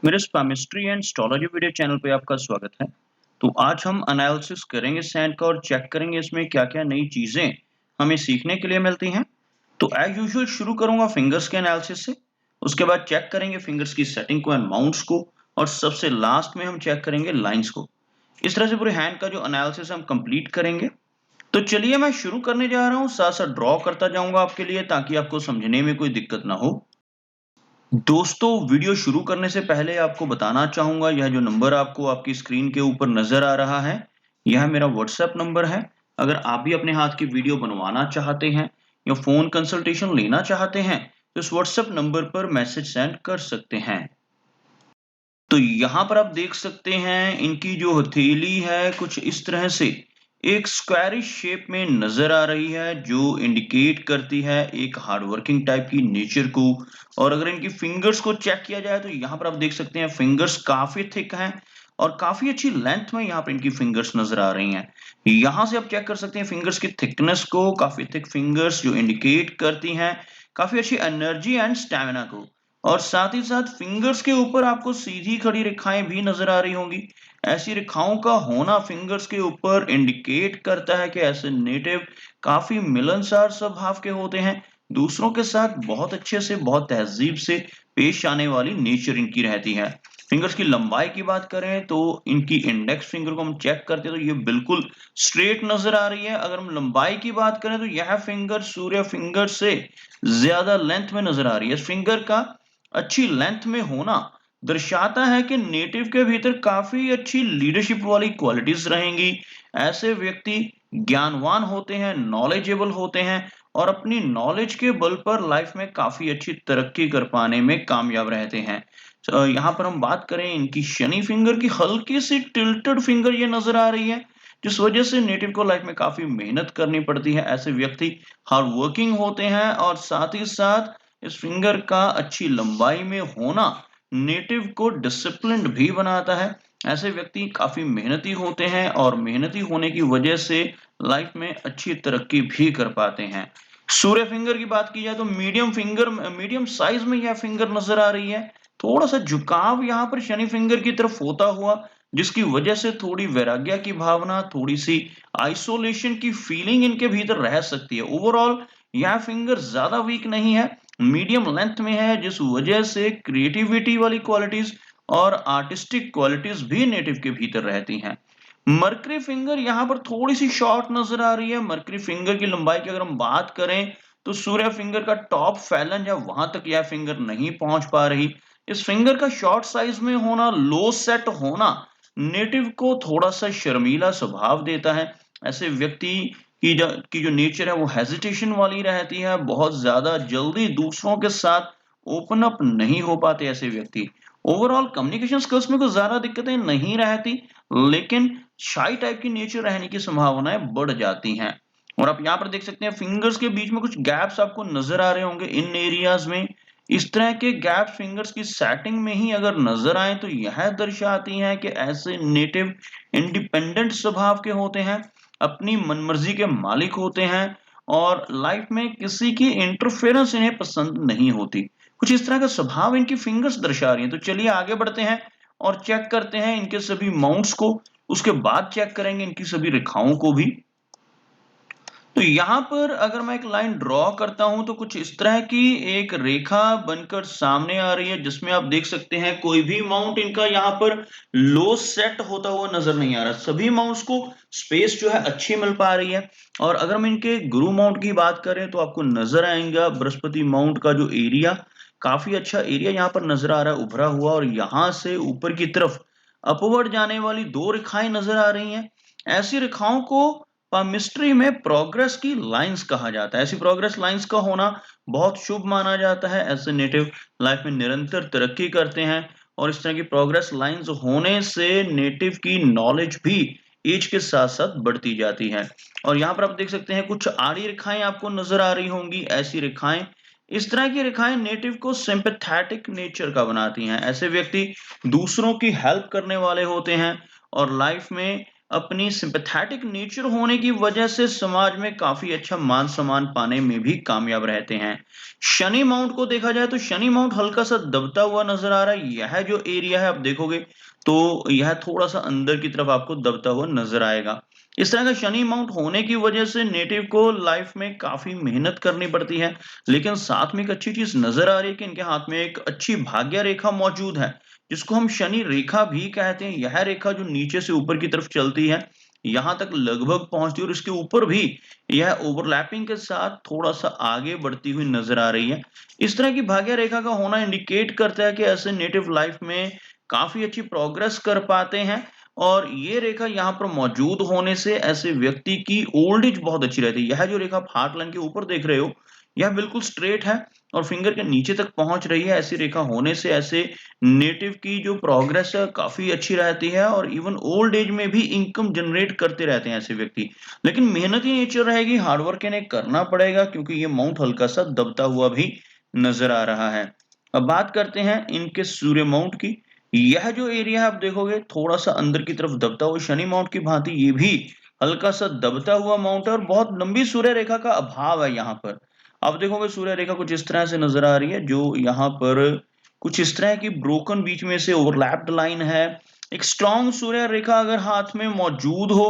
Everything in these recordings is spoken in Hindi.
मेरे chemistry and histology video channel पे आपका स्वागत है। तो आज हम एनालिसिस करेंगे सैंड का और चेक करेंगे इसमें क्या-क्या नई चीजें हमें सीखने के लिए मिलती हैं। तो एज यूजुअल शुरू करूंगा फिंगर्स के एनालिसिस से। उसके बाद चेक करेंगे फिंगर्स की सेटिंग को एंड माउंट्स को। और सबसे लास्ट में हम चेक करेंगे लाइंस को। इस तरह से पूरे हैंड का जो एनालिसिस हम कंप्लीट करेंगे। तो चलिए मैं शुरू करने जा रहा हूँ, साथ साथ ड्रॉ करता जाऊंगा आपके लिए ताकि आपको समझने में कोई दिक्कत ना हो। दोस्तों, वीडियो शुरू करने से पहले आपको बताना चाहूँगा, यह जो नंबर आपको आपकी स्क्रीन के ऊपर नज़र आ रहा है, यह मेरा व्हाट्सएप नंबर है। अगर आप भी अपने हाथ की वीडियो बनवाना चाहते हैं या फ़ोन कंसल्टेशन लेना चाहते हैं, तो इस व्हाट्सएप नंबर पर मैसेज सेंड कर सकते हैं। तो यहाँ पर आप देख सकते हैं इनकी जो हथेली है कुछ इस तरह से एक स्क्वायरिश शेप में नजर आ रही है, जो इंडिकेट करती है एक हार्ड वर्किंग टाइप की नेचर को। और अगर इनकी फिंगर्स को चेक किया जाए तो यहाँ पर आप देख सकते हैं फिंगर्स काफी थिक हैं और काफी अच्छी लेंथ में यहाँ पर इनकी फिंगर्स नजर आ रही हैं। यहाँ से आप चेक कर सकते हैं फिंगर्स की थिकनेस को, काफी थिक फिंगर्स जो इंडिकेट करती हैं काफी अच्छी एनर्जी एंड स्टैमिना को। और साथ ही साथ फिंगर्स के ऊपर आपको सीधी खड़ी रेखाएं भी नजर आ रही होंगी। ऐसी रेखाओं का होना फिंगर्स के ऊपर इंडिकेट करता है कि ऐसे नेटिव काफी मिलनसार स्वभाव के होते हैं। दूसरों के साथ बहुत अच्छे से, बहुत तहजीब से पेश आने वाली नेचर इनकी रहती है। फिंगर्स की लंबाई की बात करें तो इनकी इंडेक्स फिंगर को हम चेक करते हैं तो ये बिल्कुल स्ट्रेट नजर आ रही है। अगर हम लंबाई की बात करें तो यह फिंगर सूर्य फिंगर से ज्यादा लेंथ में नजर आ रही है। इस फिंगर का अच्छी लेंथ में होना दर्शाता है कि नेटिव के भीतर काफी अच्छी लीडरशिप वाली क्वालिटीज रहेंगी। ऐसे व्यक्ति ज्ञानवान होते हैं, नॉलेजेबल होते हैं और अपनी नॉलेज के बल पर लाइफ में काफी अच्छी तरक्की कर पाने में कामयाब रहते हैं। तो यहाँ पर हम बात करें इनकी शनि फिंगर की, हल्की सी टिल्टेड फिंगर ये नजर आ रही है, जिस वजह से नेटिव को लाइफ में काफी मेहनत करनी पड़ती है। ऐसे व्यक्ति हार्ड वर्किंग होते हैं और साथ ही साथ इस फिंगर का अच्छी लंबाई में होना नेटिव को डिसिप्लिन्ड भी बनाता है। ऐसे व्यक्ति काफी मेहनती होते हैं और मेहनती होने की वजह से लाइफ में अच्छी तरक्की भी कर पाते हैं। सूर्य फिंगर की बात की जाए तो मीडियम साइज में यह फिंगर नजर आ रही है। थोड़ा सा झुकाव यहाँ पर शनि फिंगर की तरफ होता हुआ, जिसकी वजह से थोड़ी वैराग्य की भावना, थोड़ी सी आइसोलेशन की फीलिंग इनके भीतर रह सकती है। ओवरऑल यह फिंगर ज्यादा वीक नहीं है, मीडियम लेंथ में है, जिस वजह से क्रिएटिविटी वाली क्वालिटीज और आर्टिस्टिक क्वालिटीज भी नेटिव के भीतर रहती हैं। मर्करी फिंगर यहाँ पर थोड़ी सी शॉर्ट नजर आ रही है। मर्करी फिंगर की लंबाई की अगर हम बात करें तो सूर्य फिंगर का टॉप फैलन या वहां तक यह फिंगर नहीं पहुंच पा रही। इस फिंगर का शॉर्ट साइज में होना, लो सेट होना नेटिव को थोड़ा सा शर्मीला स्वभाव देता है। ऐसे व्यक्ति की जो नेचर है वो हेजिटेशन वाली रहती है, बहुत ज्यादा जल्दी दूसरों के साथ ओपन अप नहीं हो पाते ऐसे व्यक्ति। ओवरऑल कम्युनिकेशन स्किल्स में कुछ ज्यादा दिक्कतें नहीं रहती, लेकिन शाई टाइप की नेचर रहने की संभावनाएं बढ़ जाती हैं। और आप यहाँ पर देख सकते हैं फिंगर्स के बीच में कुछ गैप्स आपको नजर आ रहे होंगे इन एरियाज में। इस तरह के गैप फिंगर्स की सेटिंग में ही अगर नजर आए तो यह दर्शाती हैं कि ऐसे नेटिव इंडिपेंडेंट स्वभाव के होते हैं, अपनी मनमर्जी के मालिक होते हैं और लाइफ में किसी की इंटरफेरेंस इन्हें पसंद नहीं होती। कुछ इस तरह का स्वभाव इनकी फिंगर्स दर्शा रही हैं। तो चलिए आगे बढ़ते हैं और चेक करते हैं इनके सभी माउंट्स को। उसके बाद चेक करेंगे इनकी सभी रेखाओं को भी। तो यहाँ पर अगर मैं एक लाइन ड्रॉ करता हूं तो कुछ इस तरह की एक रेखा बनकर सामने आ रही है, जिसमें आप देख सकते हैं कोई भी माउंट इनका यहाँ पर लो सेट होता हुआ नजर नहीं आ रहा। सभी माउंट्स को स्पेस जो है अच्छी मिल पा रही है। और अगर हम इनके गुरु माउंट की बात करें तो आपको नजर आएगा बृहस्पति माउंट का जो एरिया, काफी अच्छा एरिया यहाँ पर नजर आ रहा है उभरा हुआ। और यहाँ से ऊपर की तरफ अपवर्ड जाने वाली दो रेखाएं नजर आ रही हैं। ऐसी रेखाओं को मिस्ट्री में प्रोग्रेस की लाइंस कहा जाता है। ऐसी प्रोग्रेस लाइंस का होना बहुत शुभ माना जाता है। ऐसे नेटिव लाइफ में निरंतर तरक्की करते हैं और इस तरह की प्रोग्रेस लाइंस होने से नेटिव की नॉलेज भी एज के साथ साथ बढ़ती जाती है। और यहाँ पर आप देख सकते हैं कुछ आड़ी रेखाएं आपको नजर आ रही होंगी। ऐसी रेखाएं, इस तरह की रेखाएं नेटिव को सिंपैथेटिक नेचर का बनाती हैं। ऐसे व्यक्ति दूसरों की हेल्प करने वाले होते हैं और लाइफ में अपनी सिंपैथेटिक नेचर होने की वजह से समाज में काफ़ी अच्छा मान-सम्मान पाने में भी कामयाब रहते हैं। शनि माउंट को देखा जाए तो शनि माउंट हल्का-सा दबता हुआ नज़र आ रहा है। यह जो एरिया है आप देखोगे तो यह थोड़ा-सा अंदर की तरफ आपको दबता हुआ नज़र आएगा। इस तरह का शनि माउंट होने की वजह से नेटिव को लाइफ में काफ़ी मेहनत करनी पड़ती है, लेकिन साथ में एक अच्छी चीज़ नज़र आ रही है कि इनके हाथ में एक अच्छी भाग्य रेखा मौजूद है, जिसको हम शनि रेखा भी कहते हैं। यह रेखा जो नीचे से ऊपर की तरफ चलती है, यहाँ तक लगभग पहुँचती है और इसके ऊपर भी यह ओवरलैपिंग के साथ थोड़ा-सा आगे बढ़ती हुई नज़र आ रही है। इस तरह की भाग्य रेखा का होना इंडिकेट करता है कि ऐसे नेटिव लाइफ में काफ़ी अच्छी प्रोग्रेस कर पाते हैं और ये रेखा यहाँ पर मौजूद होने से ऐसे व्यक्ति की ओल्ड एज बहुत अच्छी रहती है। यह जो रेखा आप हार्ट लाइन के ऊपर देख रहे हो, यह बिल्कुल स्ट्रेट है और फिंगर के नीचे तक पहुँच रही है। ऐसी रेखा होने से ऐसे नेटिव की जो प्रोग्रेस है काफ़ी अच्छी रहती है और इवन ओल्ड एज में भी इनकम जनरेट करते रहते हैं ऐसे व्यक्ति। लेकिन मेहनती नेचर रहेगी, हार्ड वर्क इन्हें करना पड़ेगा क्योंकि ये माउंट हल्का-सा दबता हुआ भी नज़र आ रहा है। अब बात करते हैं इनके सूर्य माउंट की। यह जो एरिया है आप देखोगे थोड़ा-सा अंदर की तरफ दबता हुआ शनि माउंट की भांति ये भी हल्का-सा दबता हुआ माउंट है और बहुत लंबी सूर्य रेखा का अभाव है यहाँ पर। आप देखोगे सूर्य रेखा कुछ इस तरह से नज़र आ रही है जो यहाँ पर कुछ इस तरह की ब्रोकन बीच में से ओवरलैप्ड लाइन है। एक स्ट्रॉन्ग सूर्य रेखा अगर हाथ में मौजूद हो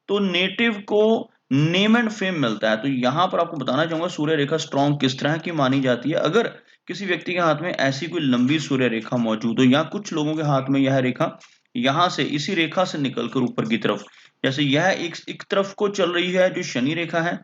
तो नेटिव को नेम एंड फेम मिलता है। तो यहाँ पर आपको बताना चाहूँगा सूर्य रेखा स्ट्रॉन्ग किस तरह की मानी जाती है। अगर किसी व्यक्ति के हाथ में ऐसी कोई लंबी सूर्य रेखा मौजूद हो या कुछ लोगों के हाथ में यह रेखा यहाँ से इसी रेखा से निकलकर ऊपर की तरफ, जैसे यह एक तरफ को चल रही है जो शनि रेखा है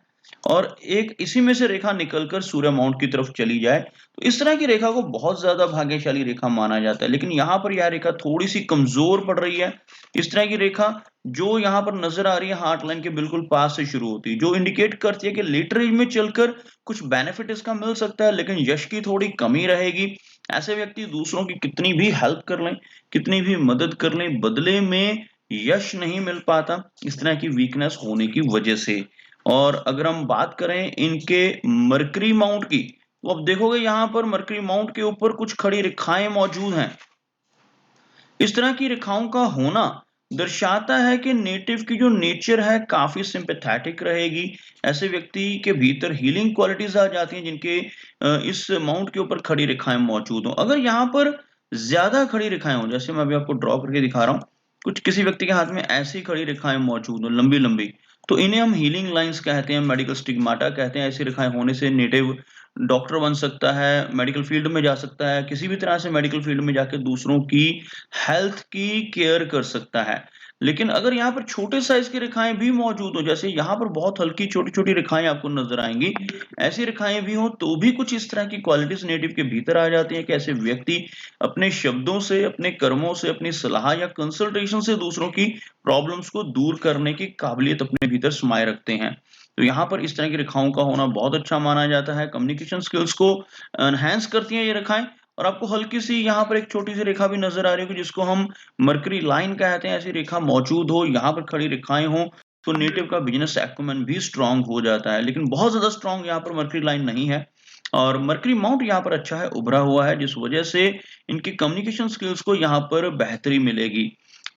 और एक इसी में से रेखा निकलकर सूर्य माउंट की तरफ चली जाए, तो इस तरह की रेखा को बहुत ज़्यादा भाग्यशाली रेखा माना जाता है। लेकिन यहाँ पर यह रेखा थोड़ी-सी कमज़ोर पड़ रही है। इस तरह की रेखा जो यहाँ पर नज़र आ रही है हार्ट लाइन के बिल्कुल पास से शुरू होती है, जो इंडिकेट करती है कि लेटर एज में चलकर कुछ बेनिफिट इसका मिल सकता है, लेकिन यश की थोड़ी कमी रहेगी। ऐसे व्यक्ति दूसरों की कितनी भी हेल्प कर लें, कितनी भी मदद कर लें, बदले में यश नहीं मिल पाता, इस तरह की वीकनेस होने की वजह से। और अगर हम बात करें इनके मरकरी माउंट की, तो अब देखोगे यहाँ पर मरकरी माउंट के ऊपर कुछ खड़ी रेखाएँ मौजूद हैं। इस तरह की रेखाओं का होना दर्शाता है कि नेटिव की जो नेचर है काफ़ी सिम्पैथेटिक रहेगी। ऐसे व्यक्ति के भीतर हीलिंग क्वालिटीज़ आ जाती हैं जिनके इस माउंट के ऊपर खड़ी रेखाएँ मौजूद हों। अगर यहाँ पर ज़्यादा खड़ी रेखाएँ हों, जैसे मैं अभी आपको ड्रॉ करके दिखा रहा हूँ, कुछ किसी व्यक्ति के हाथ में ऐसी खड़ी रेखाएँ मौजूद हों, लंबी-लंबी, तो इन्हें हम हीलिंग लाइन्स कहते हैं, मेडिकल स्टिग्माटा कहते हैं। ऐसी रेखाएँ होने से नेटिव डॉक्टर बन सकता है, मेडिकल फील्ड में जा सकता है, किसी भी तरह से मेडिकल फील्ड में जाके दूसरों की हेल्थ की केयर कर सकता है। लेकिन अगर यहाँ पर छोटे साइज़ की रेखाएँ भी मौजूद हो, जैसे यहाँ पर बहुत हल्की छोटी-छोटी रेखाएँ आपको नज़र आएँगी, ऐसी रेखाएँ भी हों, तो भी कुछ इस तरह की क्वालिटीज़ नेटिव के भीतर आ जाती हैं कि ऐसे व्यक्ति अपने शब्दों से, अपने कर्मों से, अपनी सलाह या कंसल्टेशन से दूसरों की प्रॉब्लम्स को दूर करने की काबिलियत अपने भीतर समाये रखते हैं। तो यहाँ पर इस तरह की रेखाओं का होना बहुत अच्छा माना जाता है। कम्युनिकेशन स्किल्स को एनहांस करती हैं ये रेखाएँ और आपको हल्की-सी यहाँ पर एक छोटी-सी रेखा भी नज़र आ रही होगी जिसको हम मरकरी लाइन कहते हैं। ऐसी रेखा मौजूद हो, यहाँ पर खड़ी रेखाएँ हों, तो नेटिव का बिज़नेस एक्यूमेन भी स्ट्रॉन्ग हो जाता है। लेकिन बहुत ज़्यादा स्ट्रॉन्ग यहाँ पर मरकरी लाइन नहीं है और मरकरी माउंट यहाँ पर अच्छा है, उभरा हुआ है, जिस वजह से इनकी कम्युनिकेशन स्किल्स को यहाँ पर बेहतरी मिलेगी।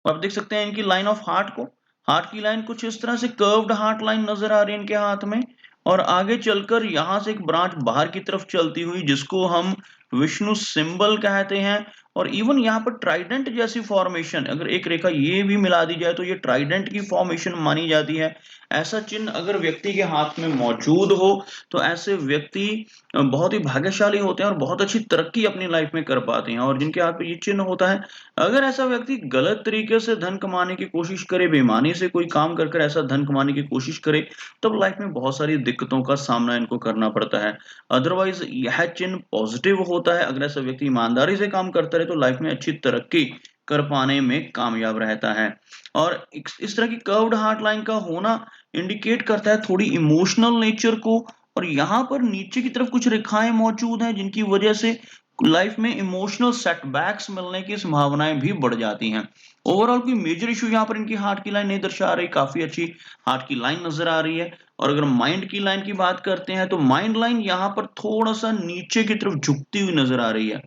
आप देख सकते हैं इनकी लाइन ऑफ हार्ट को, हार्ट की लाइन कुछ इस तरह से कर्व्ड हार्ट लाइन नज़र आ रही है इनके हाथ में और आगे चलकर यहाँ से एक ब्रांच बाहर की तरफ चलती हुई जिसको हम विष्णु सिंबल कहते हैं और इवन यहाँ पर ट्राइडेंट जैसी फॉर्मेशन अगर एक रेखा ये भी मिला दी जाए तो ये ट्राइडेंट की फॉर्मेशन मानी जाती है। ऐसा चिन्ह अगर व्यक्ति के हाथ में मौजूद हो तो ऐसे व्यक्ति बहुत ही भाग्यशाली होते हैं और बहुत अच्छी तरक्की अपनी लाइफ में कर पाते हैं और जिनके हाथ में ये चिन्ह होता है, अगर ऐसा व्यक्ति गलत तरीके से धन कमाने की कोशिश करे, बेईमानी से कोई काम कर ऐसा धन कमाने की कोशिश करे, तब लाइफ में बहुत सारी दिक्कतों का सामना इनको करना पड़ता है। अदरवाइज़ यह चिन्ह पॉज़िटिव होता है, अगर ऐसा व्यक्ति ईमानदारी से काम करता रहे तो लाइफ में अच्छी तरक्की कर पाने में कामयाब रहता है। और इस तरह की कर्व्ड हार्ट लाइन का होना इंडिकेट करता है थोड़ी इमोशनल नेचर को और यहाँ पर नीचे की तरफ कुछ रेखाएँ मौजूद हैं जिनकी वजह से लाइफ में इमोशनल सेटबैक्स मिलने की संभावनाएं भी बढ़ जाती हैं। ओवरऑल कोई मेजर इशू यहाँ पर इनकी हार्ट की लाइन नहीं दर्शा रही, काफी अच्छी हार्ट की लाइन नजर आ रही है। और अगर माइंड की लाइन की बात करते हैं तो माइंड लाइन यहाँ पर थोड़ा सा नीचे की तरफ झुकती हुई नजर आ रही है।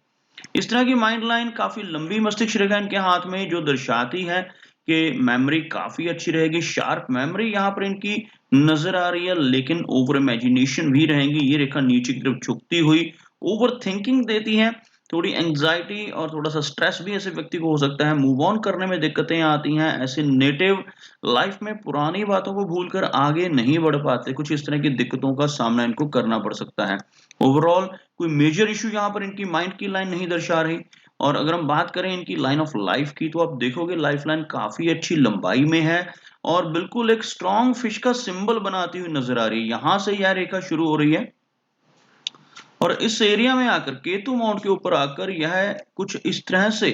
इस तरह की माइंड लाइन काफी लंबी मस्तिष्क रेखा इनके हाथ में जो दर्शाती है कि मेमोरी काफ़ी अच्छी रहेगी, शार्प मेमोरी यहाँ पर इनकी नज़र आ रही है, लेकिन ओवर इमेजिनेशन भी रहेंगी। ये रेखा नीचे की तरफ झुकती हुई ओवरथिंकिंग देती है, थोड़ी एंग्ज़ायटी और थोड़ा-सा स्ट्रेस भी ऐसे व्यक्ति को हो सकता है, मूव ऑन करने में दिक्कतें आती हैं। ऐसे नेटिव लाइफ़ में पुरानी बातों को भूलकर आगे नहीं बढ़ पाते, कुछ इस तरह की दिक्कतों का सामना इनको करना पड़ सकता है। ओवरऑल कोई मेजर इश्यू यहाँ पर इनकी माइंड की लाइन नहीं दर्शा रही। और अगर हम बात करें इनकी लाइन ऑफ लाइफ़ की, तो आप देखोगे लाइफ़ लाइन काफ़ी अच्छी लंबाई में है और बिल्कुल एक स्ट्रॉन्ग फिश का सिंबल बनाती हुई नज़र आ रही है। यहाँ से यह रेखा शुरू हो रही है और इस एरिया में आकर केतु माउंट के ऊपर आकर यह कुछ इस तरह से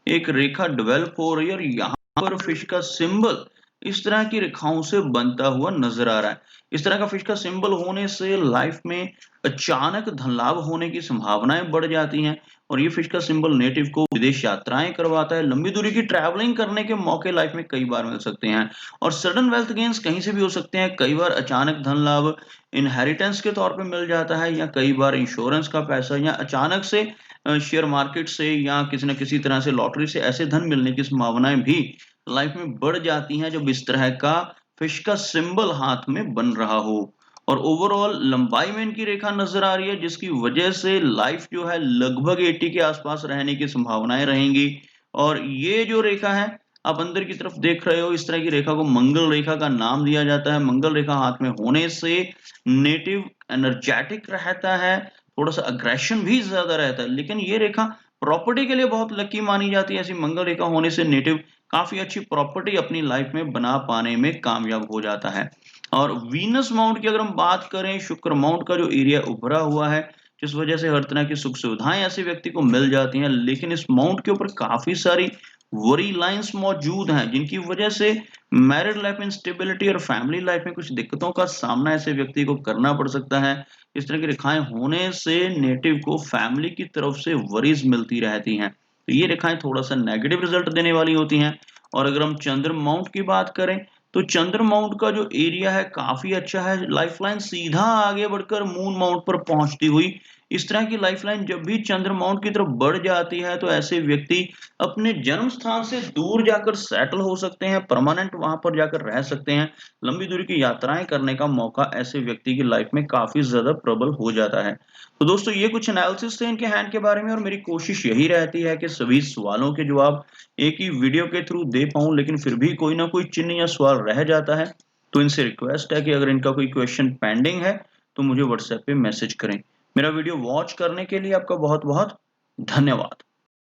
एक रेखा डेवलप हो रही है और यहाँ पर फिश का सिंबल इस तरह की रेखाओं से बनता हुआ नजर आ रहा है। इस तरह का फिश का सिंबल होने से लाइफ में अचानक धन लाभ होने की संभावनाएं बढ़ जाती हैं और ये फिश का सिंबल नेटिव को विदेश यात्राएं करवाता है। लंबी दूरी की ट्रैवलिंग करने के मौके लाइफ में कई बार मिल सकते हैं और सडन वेल्थ गेन्स कहीं से भी हो सकते हैं। कई बार अचानक धन लाभ इनहेरिटेंस के तौर पे मिल जाता है या कई बार इंश्योरेंस का पैसा या अचानक से शेयर मार्केट से या किसी न किसी तरह से लॉटरी से ऐसे धन मिलने की संभावनाएं भी लाइफ में बढ़ जाती हैं जब इस तरह का फिश का सिंबल हाथ में बन रहा हो। और ओवरऑल लंबाई में इनकी रेखा नजर आ रही है जिसकी वजह से लाइफ जो है लगभग 80 के आसपास रहने की संभावनाएं रहेंगी। और ये जो रेखा है आप अंदर की तरफ देख रहे हो, इस तरह की रेखा को मंगल रेखा का नाम दिया जाता है। मंगल रेखा हाथ में होने से नेटिव एनर्जेटिक रहता है, थोड़ा-सा अग्रेशन भी ज़्यादा रहता है, लेकिन ये रेखा प्रॉपर्टी के लिए बहुत लकी मानी जाती है। ऐसी मंगल रेखा होने से नेटिव काफ़ी अच्छी प्रॉपर्टी अपनी लाइफ में बना पाने में कामयाब हो जाता है। और वीनस माउंट की अगर हम बात करें, शुक्र माउंट का जो एरिया उभरा हुआ है, जिस वजह से हर तरह की सुख-सुविधाएँ ऐसे व्यक्ति को मिल जाती हैं, लेकिन इस माउंट के ऊपर काफ़ी सारी वरी लाइन्स मौजूद हैं, जिनकी वजह से मैरिड लाइफ इंस्टेबिलिटी और फैमिली लाइफ में कुछ दिक्कतों का सामना ऐसे व्यक्ति को करना पड़ सकता है। इस तरह की रेखाएँ होने से नेटिव को फैमिली की तरफ से वरीज़ मिलती रहती हैं। तो ये रेखाएँ थोड़ा-सा नेगेटिव रिज़ल्ट देने वाली होती हैं। और अगर हम चंद्र माउंट की बात करें, तो चंद्र माउंट का जो एरिया है काफ़ी अच्छा है। लाइफ़लाइन सीधा आगे बढ़कर मून माउंट पर पहुँचती हुई, इस तरह की लाइफ़लाइन जब भी चंद्र माउंट की तरफ बढ़ जाती है, तो ऐसे व्यक्ति अपने जन्म स्थान से दूर जाकर सेटल हो सकते हैं, परमानेंट वहाँ पर जाकर रह सकते हैं। लंबी दूरी की यात्राएँ करने का मौका ऐसे व्यक्ति की लाइफ़ में काफ़ी ज़्यादा प्रबल हो जाता है। तो दोस्तों ये कुछ एनालिसिस थे इनके हैंड के बारे में और मेरी कोशिश यही रहती है कि सभी सवालों के जवाब एक ही वीडियो के थ्रू दे पाऊँ, लेकिन फिर भी कोई ना कोई चिन्ह या सवाल रह जाता है। तो इनसे रिक्वेस्ट है कि अगर इनका कोई क्वेश्चन पेंडिंग है, तो मुझे व्हाट्सएप पे मैसेज करें। मेरा वीडियो वॉच करने के लिए आपका बहुत-बहुत धन्यवाद।